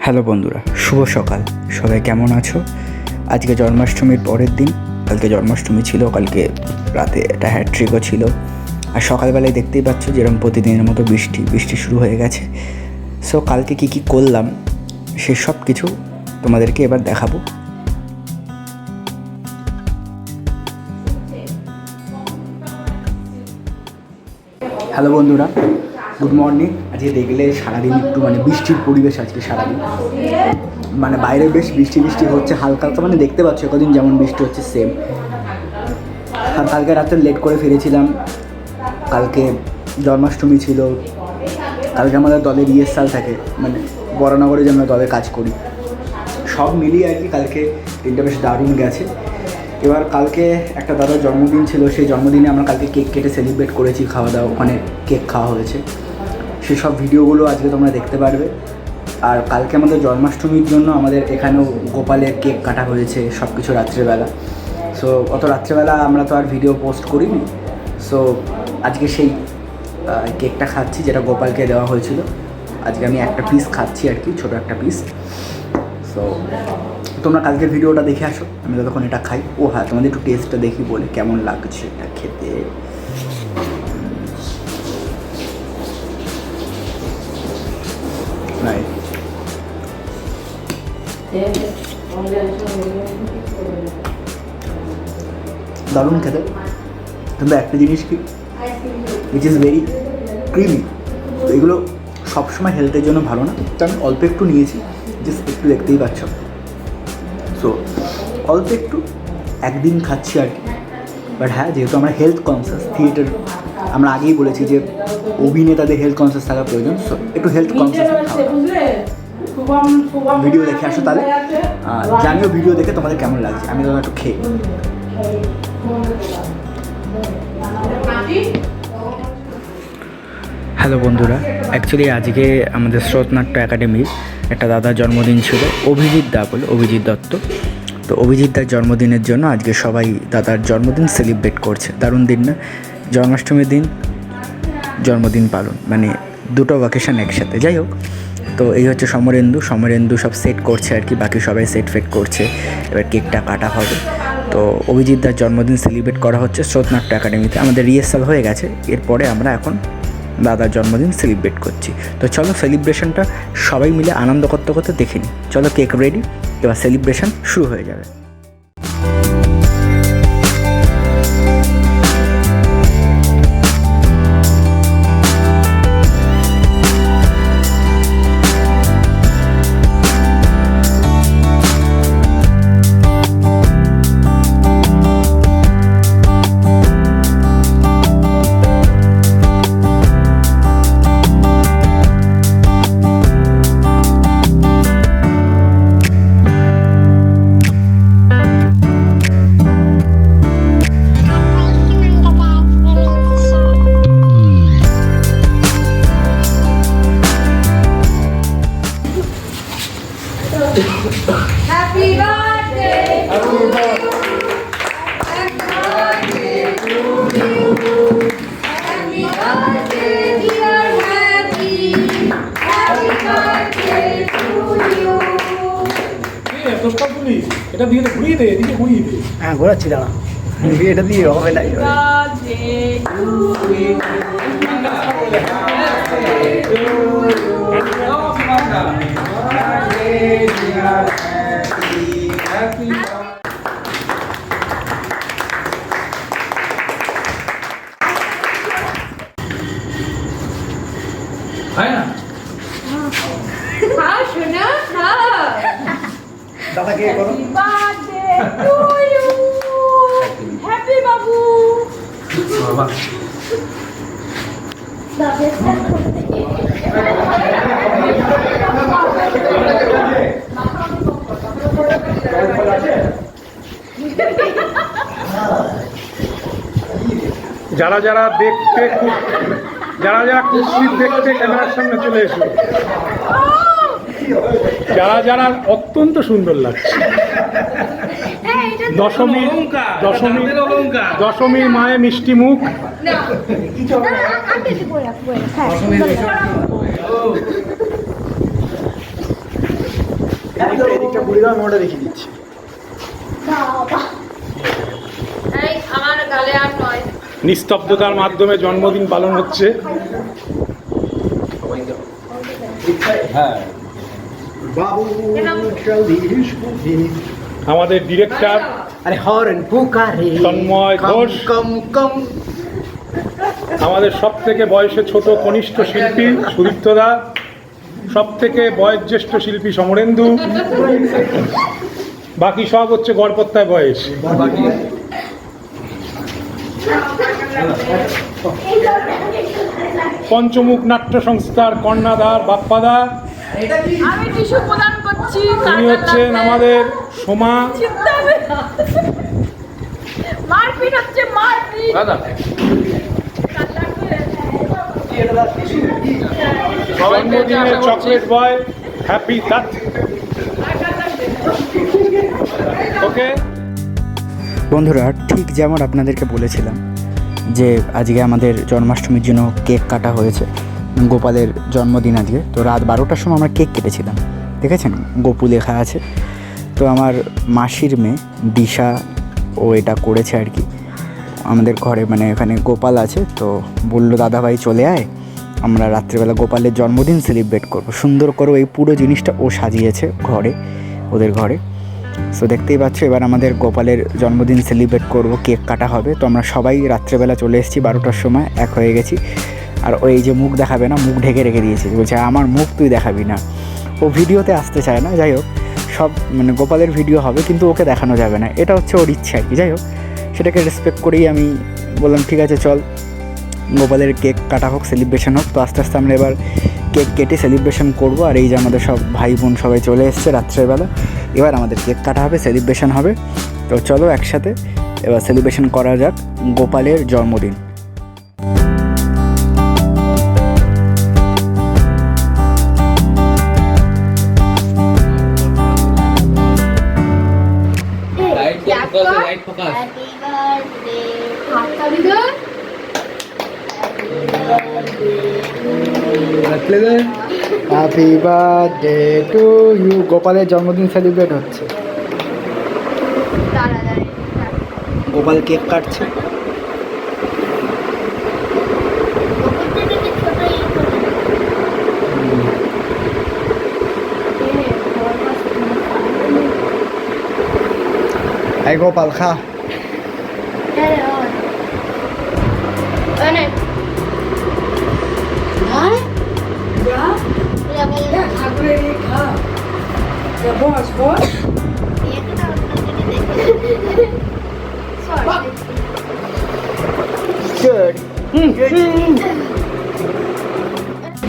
Hello বন্ধুরা, শুভ সকাল। সবাই কেমন আছো? আজকে জন্মাষ্টমীর পরের দিন। কালকে জন্মাষ্টমী ছিল, কালকে রাতে একটা হ্যাট্রিকও ছিল। আর সকালবেলায় দেখতেই পাচ্ছ যেরকম প্রতিদিনের মতো বৃষ্টি শুরু হয়ে গেছে। সো কালকে কী করলাম সেসব কিছু তোমাদেরকে এবার দেখাবো। হ্যালো বন্ধুরা, গুড মর্নিং। আজকে দেখলে সারাদিন একটু বৃষ্টির পরিবেশ। আজকে সারাদিন বাইরে বেশ বৃষ্টি হচ্ছে হালকা হালকা, দেখতে পাচ্ছ কদিন যেমন বৃষ্টি হচ্ছে সেম। আর কালকে রাতে লেট করে ফিরেছিলাম। কালকে জন্মাষ্টমী ছিল। কালকে আমাদের দলের রিহার্সাল থাকে, বরানগরে যে আমরা দলে কাজ করি, সব মিলিয়ে আর কি কালকে দিনটা বেশ দারুণ গেছে। এবার কালকে একটা দাদার জন্মদিন ছিল, সেই জন্মদিনে আমরা কালকে কেক কেটে সেলিব্রেট করেছি, খাওয়া দাওয়া, ওখানে কেক খাওয়া হয়েছে। সেসব ভিডিওগুলো আজকে তোমরা দেখতে পারবে। আর কালকে আমাদের জন্মাষ্টমীর জন্য আমাদের এখানেও গোপালের কেক কাটা হয়েছে সব কিছু রাত্রেবেলা। সো অত রাত্রেবেলা আমরা তো আর ভিডিও পোস্ট করিনি। সো আজকে সেই কেকটা খাচ্ছি যেটা গোপালকে দেওয়া হয়েছিল। আজকে আমি একটা পিস খাচ্ছি আর কি, ছোটো একটা পিস। সো তোমরা কালকের ভিডিওটা দেখে আসো, আমি ততক্ষণ এটা খাই। ও হ্যাঁ, তোমাদের একটু টেস্টটা দেখি বলে কেমন লাগছে এটা খেতে। দারুণ খেতে, কিন্তু একটা জিনিস কি, উইচ ইজ ভেরি ক্রিমি। এগুলো সবসময় হেলথের জন্য ভালো না, তো আমি অল্প একটু নিয়েছি, জাস্ট একটু, দেখতেই পাচ্ছ। সো অল্প একটু একদিন খাচ্ছি আর কি। বাট হ্যাঁ, যেহেতু আমরা হেলথ কনসিয়াস থিয়েটার, আমরা আগেই বলেছি যে অভিনেতাদের হেলথ কনসিয়াস থাকা প্রয়োজন। সো একটু হেলথ কনসিয়াস ভিডিও দেখে আসো তাহলে। জানিও ভিডিও দেখে তোমাদের কেমন লাগছে। আমি তখন একটু খেয়ে। হ্যালো বন্ধুরা, অ্যাকচুয়ালি আজকে আমাদের স্রোতনাট্য একাডেমির একটা দাদার জন্মদিন ছিল, অভিজিৎ দত্ত। তো অভিজিৎ দার জন্মদিনের জন্য আজকে সবাই দাদার জন্মদিন সেলিব্রেট করছে। দারুণ দিন না? জন্মাষ্টমীর দিন জন্মদিন পালন, দুটো ভ্যাকেশন একসাথে। যাই হোক, তো এই হচ্ছে সমরেন্দু সব সেট করছে আর কি, বাকি সবাই সেট করছে। এবার কেকটা কাটা হবে। তো অভিজিৎ দার জন্মদিন সেলিব্রেট করা হচ্ছে স্রোতনাট্য একাডেমিতে। আমাদের রিহার্সাল হয়ে গেছে, এরপরে আমরা এখন দাদার জন্মদিন সেলিব্রেট করছি। তো চলো সেলিব্রেশনটা সবাই মিলে আনন্দ করতে করতে দেখে নিই। চলো, কেক রেডি, এবার সেলিব্রেশন শুরু হয়ে যাবে। Happy birthday to you. Happy birthday to you. Happy birthday, dear Happy. Happy birthday to you. এটা দিয়ে ঘুরিয়ে দে, এদিকে ঘুরিয়ে দে। হ্যাঁ, ঘোরাচ্ছি, দাঁড়া। এটা দিয়ে হবে না। দাদাকে করো। Birthday to you. Happy বাবু। বাবা যারা যারা দেখতে খুব কুৎসিত দেখতে ক্যামেরার সামনে চলে এসো। যারা অত্যন্ত সুন্দর লাগছে। দশমীর মায়ে মিষ্টি মুখ। এদিকটা ঘুরে দাও, আমি ওটা দেখিয়ে দিচ্ছি। এই আমার গালে আর নয়। নিস্তব্ধতার মাধ্যমে জন্মদিন পালন হচ্ছে। হ্যাঁ, বাবু আমাদের ডিরেক্টর আরে হরেন পুকারে তন্ময় ঘোষ, কম কম। আমাদের সব থেকে বয়সে ছোট কনিষ্ঠ শিল্পী সুদীপ্তদা, সব থেকে বয়োজ্যেষ্ঠ শিল্পী সমরেন্দু, বাকি সব হচ্ছে গড়পত্তায় বয়স। পঞ্চমুখ নাট্য সংস্থার কর্ণাধার বাপ্পাদা, আমি টিস্যু প্রদান করছি। তিনি হচ্ছেন আমাদের সোমা। মারপিট হচ্ছে, মারপিট। জন্মদিনের চকলেট বয় হ্যাপি দাত। ওকে বন্ধুরা, ঠিক যেমন আপনাদেরকে বলেছিলাম যে আজকে আমাদের জন্মাষ্টমীর জন্য কেক কাটা হয়েছে, গোপালের জন্মদিন আজকে। তো রাত 12টার সময় আমরা কেক কেটেছিলাম, দেখেছেন গোপু লেখা আছে। তো আমার মাসির মেয়ে দিশা ও এটা করেছে আর কি আমাদের ঘরে, মানে এখানে গোপাল আছে। তো বললো দাদাভাই চলে আয়, আমরা রাত্রিবেলা গোপালের জন্মদিন সেলিব্রেট করব। সুন্দর করে এই পুরো জিনিসটা ও সাজিয়েছে ঘরে, ওদের ঘরে। সো দেখতেই পাচ্ছ, এবার আমাদের গোপালের জন্মদিন সেলিব্রেট করব, কেক কাটা হবে। তো আমরা সবাই রাত্রেবেলা চলে এসেছি 12টার সময়, এক হয়ে গেছি। আর ওই যে মুখ দেখাবে না, মুখ ঢেকে রেখে দিয়েছে, বলছে আমার মুখ তুই দেখাবি না। ও ভিডিওতে আসতে চায় না, যাই হোক সব মানে গোপালের ভিডিও হবে কিন্তু ওকে দেখানো যাবে না, এটা হচ্ছে ওর ইচ্ছা আর কি। যাই হোক সেটাকে রেসপেক্ট করেই আমি বললাম ঠিক আছে চল গোপালের কেক কাটা হোক, সেলিব্রেশন হোক। তো আস্তে আস্তে আমরা এবার কেক কেটে সেলিব্রেশন করব। আর এই যে আমাদের সব ভাই বোন সবাই চলে এসছে রাত্রেবেলা, এবার আমাদের কেক কাটা হবে, সেলিব্রেশন হবে। তো চলো একসাথে এবার সেলিব্রেশন করা যাক গোপালের জন্মদিন। Happy birthday to you. গোপালের জন্মদিন সেলিব্রেট হচ্ছে, গোপাল কেক কাটছে। এই গোপাল খা।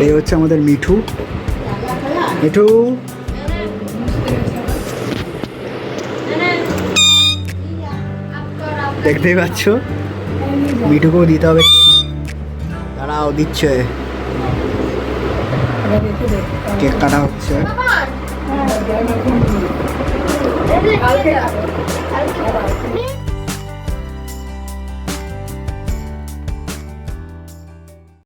এই হচ্ছে আমাদের মিঠু। মিঠু দেখতেই পাচ্ছ, মিঠুকেও দিতে হবে। দাঁড়াও দিচ্ছে, কেক কাটা হচ্ছে। কালকে